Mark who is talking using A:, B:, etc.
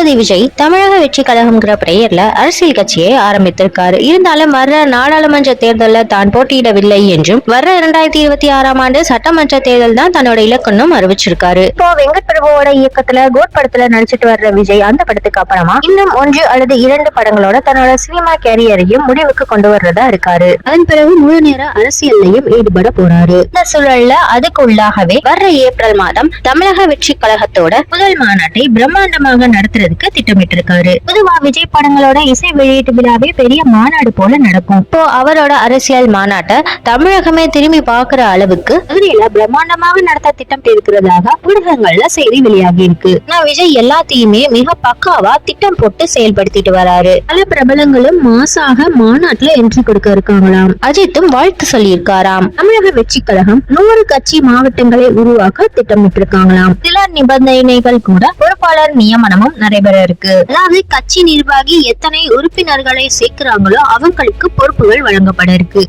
A: தளபதி விஜய் தமிழக வெற்றி கழகம்ங்கிற பெயர்ல அரசியல் கட்சியை ஆரம்பித்திருக்காரு. இருந்தாலும் வர்ற நாடாளுமன்ற தேர்தலில் தான் போட்டியிடவில்லை என்றும் வர்ற 2026ஆம் ஆண்டு சட்டமன்ற தேர்தல் தான் தன்னோட இலக்குன்னு அறிவிச்சிருக்காரு. இப்போ வெங்கட் பிரபுவோட இயக்கத்துல கோட் படத்துல நடிச்சிட்டு வர்ற விஜய் அந்த படத்துக்கு அப்புறமா இன்னும் 1 அல்லது 2 படங்களோட தன்னோட சினிமா கேரியரையும் முடிவுக்கு கொண்டு வர்றதா இருக்காரு. அதன் பிறகு முழு நேர அரசியல்லையும் ஈடுபட போறாரு. இந்த சூழல்ல அதுக்கு உள்ளாகவே வர்ற ஏப்ரல் மாதம் தமிழக வெற்றி கழகத்தோட முதல் மாநாட்டை பிரம்மாண்டமாக நடத்துறதுக்கு திட்டமிட்டிருக்காரு. பொதுவா விஜய் படங்களோட இசை வெளியீட்டு விழாவே பெரிய மாநாடு போல நடக்கும். இப்போ அவரோட அரசியல் மாநாட்டை தமிழகமே திரும்பி பாக்குற அளவுக்கு பிரம்மாண்டமாக நடத்த திட்டம் இருக்கிறதாக ஊடகங்கள்ல செய்தி வெளியாகி இருக்கு. விஜய் எல்லாத்தையுமே மிக பக்காவா திட்டம் போட்டு செயல்படுத்திட்டு வராரு. பல பிரபலங்களும் மாசாக மாநாட்டுல என்ட்ரி கொடுக்க இருக்காங்களாம். அஜித்தும் வாழ்த்து சொல்லியிருக்காராம். தமிழக வெற்றி கழகம் 100 கட்சி மாவட்டங்களை உருவாக்க திட்டமிட்டிருக்காங்களாம். சில நிபந்தனைகள் கூட பொறுப்பாளர் நியமனமும் நடைபெற இருக்கு. அதாவது கட்சி நிர்வாகி எத்தனை உறுப்பினர்களை சேர்க்கிறாங்களோ அவங்களுக்கு பொறுப்புகள் வழங்கப்பட இருக்கு.